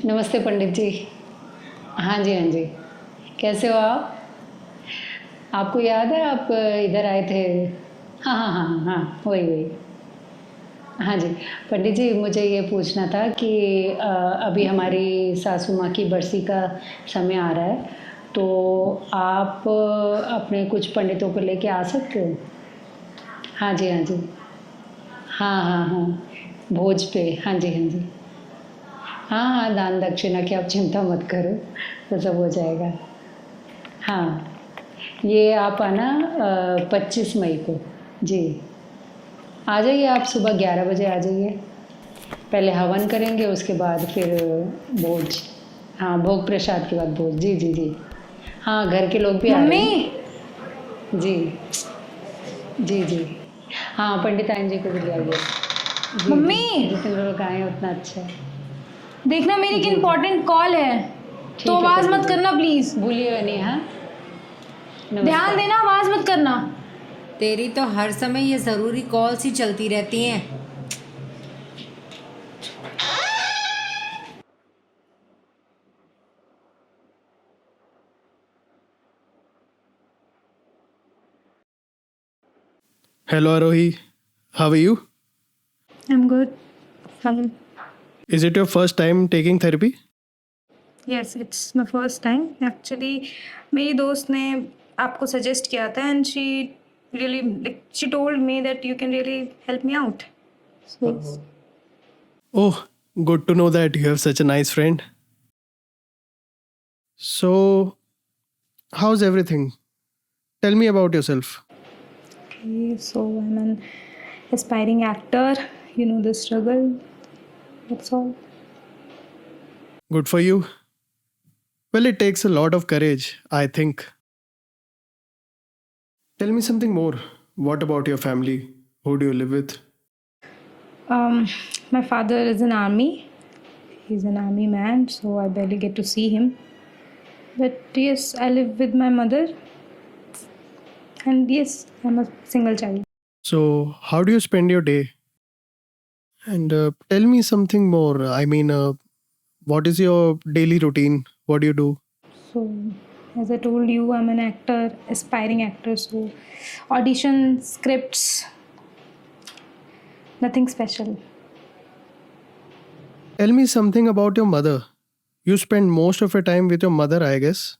नमस्ते पंडित जी। हाँ जी, हाँ जी। कैसे हो आप? आपको याद है आप इधर आए थे? हाँ, हाँ, हाँ, हाँ, हाँ, वही, वही। हाँ जी, पंडित जी मुझे ये पूछना था कि अभी हमारी सासू माँ की बरसी का समय आ रहा है, तो आप अपने कुछ पंडितों को लेके आ सकते हो? हाँ जी, हाँ जी। हाँ, हाँ, हाँ। भोज पे, हाँ जी, हाँ जी। हाँ, हाँ, दान दक्षिणा की आप चिंता मत करो, वो सब हो जाएगा। हाँ, ये आप आना 25 मई को। जी, आ जाइए आप सुबह 11 बजे आ जाइए। पहले हवन करेंगे उसके बाद फिर भोज। हाँ, भोग प्रसाद के बाद भोज। जी, जी, जी। हाँ, घर के लोग भी आ रहे मम्मी। हैं। जी, जी, जी। हाँ, पंडिताइन जी को भी ले आइए। जी, मम्मी, जी, जितने लोग आए हैं उतना अच्छा है। देखना मेरी एक जी, जी। इम्पोर्टेंट कॉल है, तो ठीक है आवाज पंडित मत जी। करना प्लीज। भूलिएगा नहीं, हाँ? ध्यान नमस्कार। देना, आवाज मत करना। तेरी तो हर समय ये ज़रूरी कॉल्स ही चलती रहती हैं। Hello Arohi, how are you? I'm good. Fine. Is it your first time taking therapy? Yes, it's my first time. Actually, मेरी दोस्त ने आपको सजेस्ट किया था and she told me that you can really help me out. So, Oh, good to know that you have such a nice friend. So, how's everything? Tell me about yourself. okay, so I'm an aspiring actor. You know the struggle. That's all. Good for you. Well, it takes a lot of courage, I think. Tell me something more. What about your family? Who do you live with? Um, my father is in army. He's an army man, so I barely get to see him. But yes, I live with my mother, and yes, I'm a single child. So, how do you spend your day? And tell me something more. What is your daily routine? What do you do? So, as I told you, I'm an actor, aspiring actor. So, audition scripts, nothing special. Tell me something about your mother. You spend most of your time with your mother, I guess.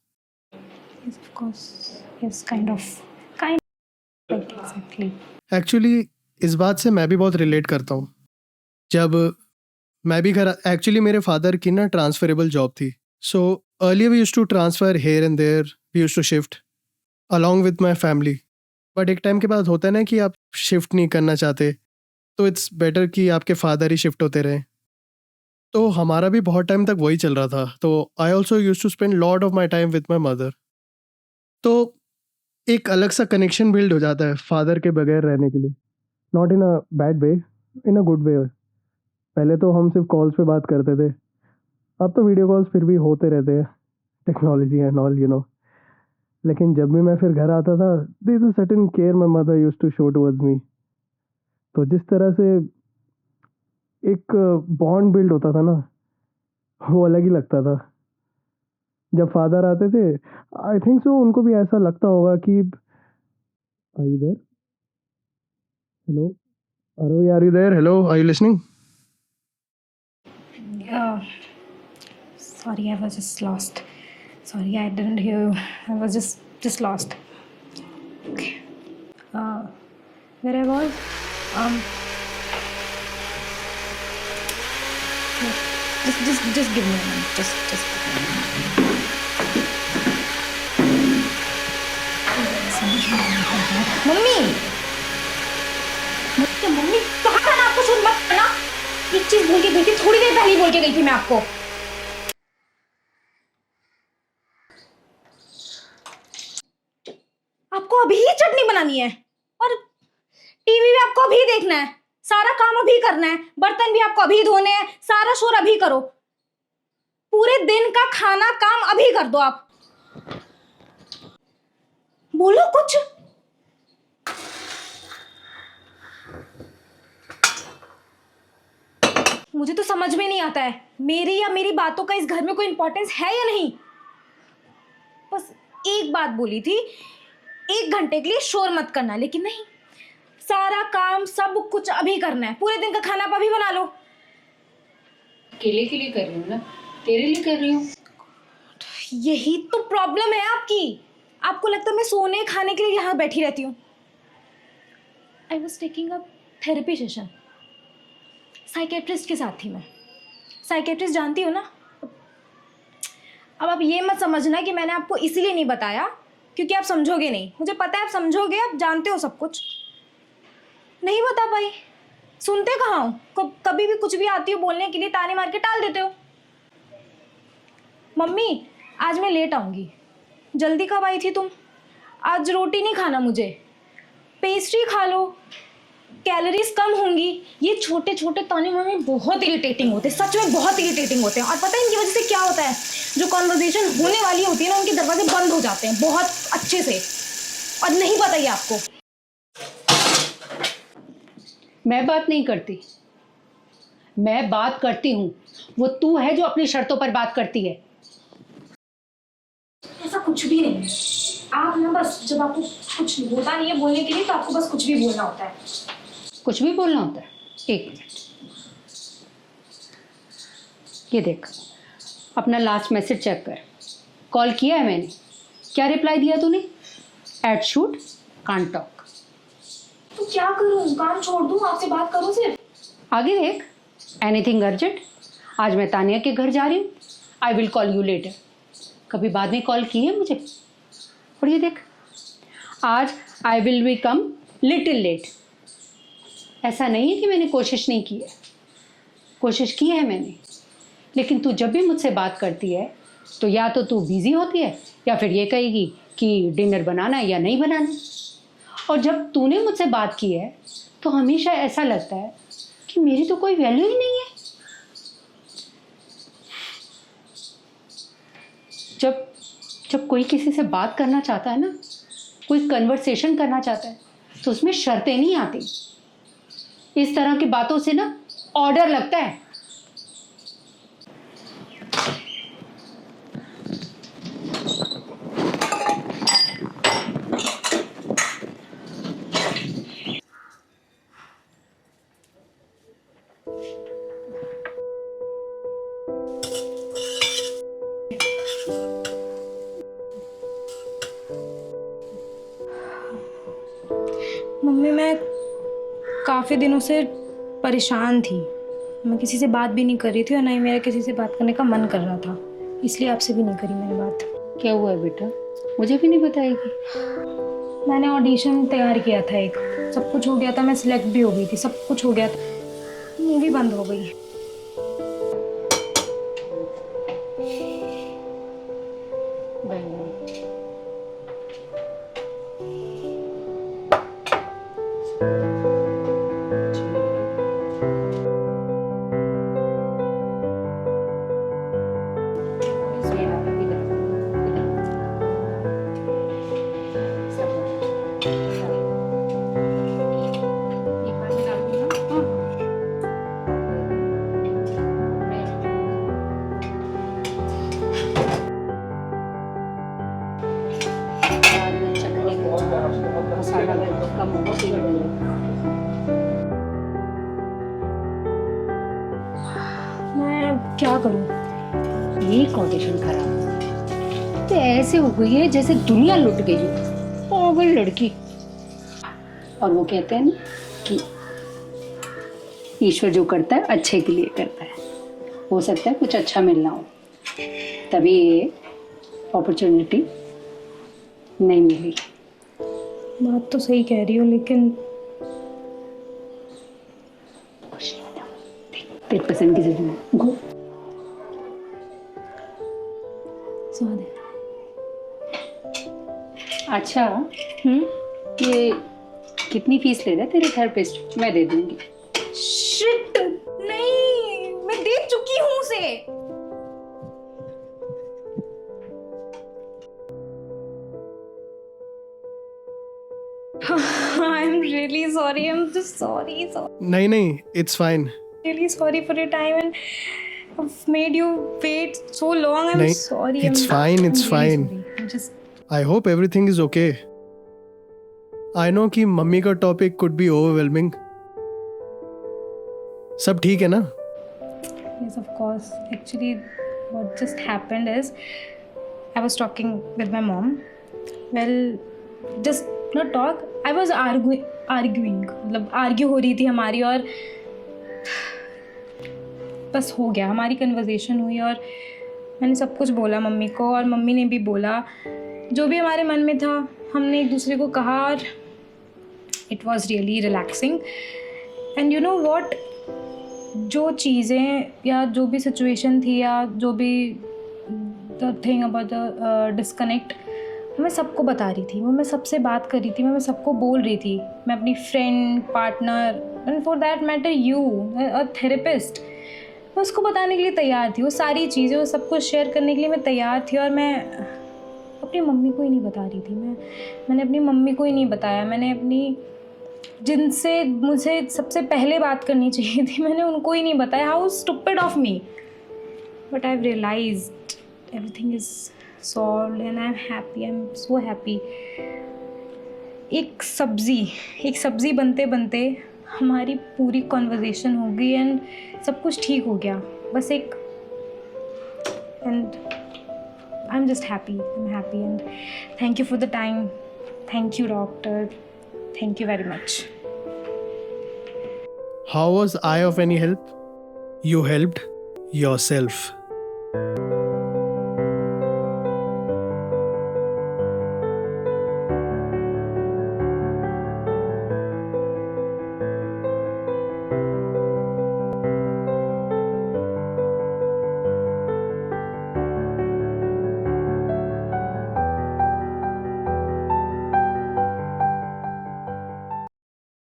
Yes, of course. Yes, kind of. Kind of like exactly. Actually इस बात से मैं भी बहुत relate करता हूँ। जब मैं भी घर एक्चुअली मेरे फादर की ना ट्रांसफरेबल जॉब थी। So earlier we used to transfer here and there, we used to shift along with my family. But एक टाइम के बाद होता है ना कि आप शिफ्ट नहीं करना चाहते, तो इट्स बेटर कि आपके फादर ही शिफ्ट होते रहें। तो हमारा भी बहुत टाइम तक वही चल रहा था। तो I also used to spend lot of my time with my mother. तो एक अलग सा कनेक्शन बिल्ड हो जाता है फादर के बगैर रहने के लिए। Not in a bad way, in a good way. पहले तो हम सिर्फ कॉल्स पे बात करते थे, अब तो वीडियो कॉल्स फिर भी होते रहते हैं, technology and all you know. लेकिन जब भी मैं फिर घर आता था, there is a certain care my mother used to show towards me. तो जिस तरह से एक बॉन्ड बिल्ड होता था ना, वो अलग ही लगता था। जब फादर आते थे, आई थिंक सो उनको भी ऐसा लगता होगा कि are you there, hello, are you there, hello, are you listening? Uh, sorry, I was just lost. Sorry, I didn't hear you. I was just lost. Okay. Uh, where I was? Um, just give me a minute. Just give me a minute. Mummy, mummy कहाँ था आपको सुन मत करना। एक चीज बोल के गई थी, थोड़ी देर पहले ही बोल के गई थी मैं आपको। आपको अभी ही चटनी बनानी है और टीवी भी आपको अभी देखना है, सारा काम अभी करना है, बर्तन भी आपको अभी धोने हैं, सारा शोर अभी करो। पूरे दिन का खाना काम अभी कर दो आप। बोलो कुछ। मुझे तो समझ में नहीं आता है, मेरी या मेरी बातों का इस घर में कोई इंपॉर्टेंस है या नहीं। बस एक बात बोली थी, 1 घंटे के लिए शोर मत करना, लेकिन नहीं, सारा काम सब कुछ अभी करना है। पूरे दिन का खाना आप अभी बना लो। अकेले के लिए कर रही हूँ ना, तेरे लिए कर रही हूँ। यही तो प्रॉब्लम है आपकी। आपको लगता है मैं सोने खाने के लिए यहाँ बैठी रहती हूँ। I was taking a therapy session, psychiatrist के साथ थी मैं। साइकेट्रिस्ट जानती हो ना। अब आप ये मत समझना कि मैंने आपको इसीलिए नहीं बताया क्योंकि आप समझोगे नहीं। मुझे पता है आप समझोगे, आप जानते हो सब कुछ। नहीं बता पाई, सुनते कहाँ हो। कभी भी कुछ भी आती हो बोलने के लिए ताने मार के टाल देते हो। मम्मी आज मैं लेट आऊँगी। जल्दी कब आई थी तुम? आज रोटी नहीं खाना मुझे, पेस्ट्री खा लो, कैलोरीज कम होंगी। ये छोटे छोटे ताने मम्मी बहुत इरिटेटिंग होते हैं, सच में बहुत इरिटेटिंग होते हैं। और पता है इनकी वजह से क्या होता है, जो कॉन्वर्जेशन होने वाली होती है ना, उनके दरवाजे बंद हो जाते हैं बहुत अच्छे से। और नहीं पता ही आपको। मैं बात नहीं करती, मैं बात करती हूँ। वो तू है जो अपनी शर्तों पर बात करती है। ऐसा कुछ भी नहीं है। आप ना बस जब आपको कुछ होता नहीं है बोलने के लिए तो आपको बस कुछ भी बोलना होता है। कुछ भी बोलना होता है। एक मिनट, ये देख, अपना लास्ट मैसेज चेक कर। कॉल किया है मैंने, क्या रिप्लाई दिया तूने? At shoot can't talk. तो क्या करूँ, काम छोड़ दूँ, आपसे बात करूँ सिर्फ? आगे देख, एनीथिंग अर्जेंट? आज मैं तानिया के घर जा रही हूँ, I will call you later. कभी बाद में कॉल की है मुझे? और ये देख, आज I will be come little late. ऐसा नहीं है कि मैंने कोशिश नहीं की है, कोशिश की है मैंने। लेकिन तू जब भी मुझसे बात करती है तो या तो तू बिजी होती है या फिर ये कहेगी कि डिनर बनाना है या नहीं बनाना। और जब तूने मुझसे बात की है तो हमेशा ऐसा लगता है कि मेरी तो कोई वैल्यू ही नहीं है। जब जब कोई किसी से बात करना चाहता है ना, कोई कन्वर्सेशन करना चाहता है, तो उसमें शर्तें नहीं आती। इस तरह की बातों से ना ऑर्डर लगता है। मम्मी मैं काफ़ी दिनों से परेशान थी। मैं किसी से बात भी नहीं कर रही थी और ना ही मेरा किसी से बात करने का मन कर रहा था, इसलिए आपसे भी नहीं करी मैंने बात। क्या हुआ है बेटा, मुझे भी नहीं बताएगी? मैंने ऑडिशन तैयार किया था, एक सब कुछ हो गया था, मैं सिलेक्ट भी हो गई थी, सब कुछ हो गया था, मूवी बंद हो गई। मसाला कम होगा तो ये डालें। मैं क्या करूं? ये ऑडिशन खराब तो ऐसे हो गई है जैसे दुनिया लुट गई हो, पागल लड़की। और वो कहते हैं ना कि ईश्वर जो करता है अच्छे के लिए करता है। हो सकता है कुछ अच्छा मिलना हो, तभी ये अपॉर्चुनिटी नहीं मिली। बात तो सही कह रही हो, लेकिन कुछ नहीं बताओ, तेरी पसंद की चीज़ घो। स्वाद है। अच्छा, ये कितनी फीस ले रहा है तेरे थेरेपिस्ट? मैं दे दूंगी। शिट, नहीं, मैं दे चुकी हूँ उसे। I am really sorry, I am just sorry. नहीं नहीं, it's fine. really sorry for your time and I've made you wait so long. I'm Nahin, sorry. it's fine, it's I'm really fine. sorry. I'm just I hope everything is okay. I know कि mummy का topic could be overwhelming. सब ठीक है ना? yes, of course. Actually, what just happened is I was talking with my mom. Well, just not talk. I was arguing. मतलब argue हो रही थी हमारी और बस हो गया, हमारी कन्वर्सेशन हुई और मैंने सब कुछ बोला मम्मी को और मम्मी ने भी बोला जो भी हमारे मन में था, हमने एक दूसरे को कहा और it was really relaxing. And you know what, जो चीज़ें या जो भी सिचुएशन थी या जो भी the thing about the disconnect, मैं सबको बता रही थी, मैं सबसे बात कर रही थी, मैं सबको बोल रही थी, मैं अपनी friend, partner and for that matter you, a therapist, मैं उसको बताने के लिए तैयार थी. वो सारी चीज़ें, वो सब कुछ शेयर करने के लिए मैं तैयार थी और मैं अपनी मम्मी को ही नहीं बता रही थी. मैंने अपनी मम्मी को ही नहीं बताया. मैंने अपनी जिनसे मुझे सबसे पहले बात करनी चाहिए थी, मैंने उनको ही नहीं बताया. How stupid of me. But I have realised everything is solved and I am happy. I am so happy. एक सब्ज़ी बनते बनते हमारी पूरी कॉन्वर्जेशन हो गई एंड सब कुछ ठीक हो गया. बस एक and I am just happy. I am happy and thank you for the time. Thank you doctor. Thank you very much. How was I of any help? You helped yourself.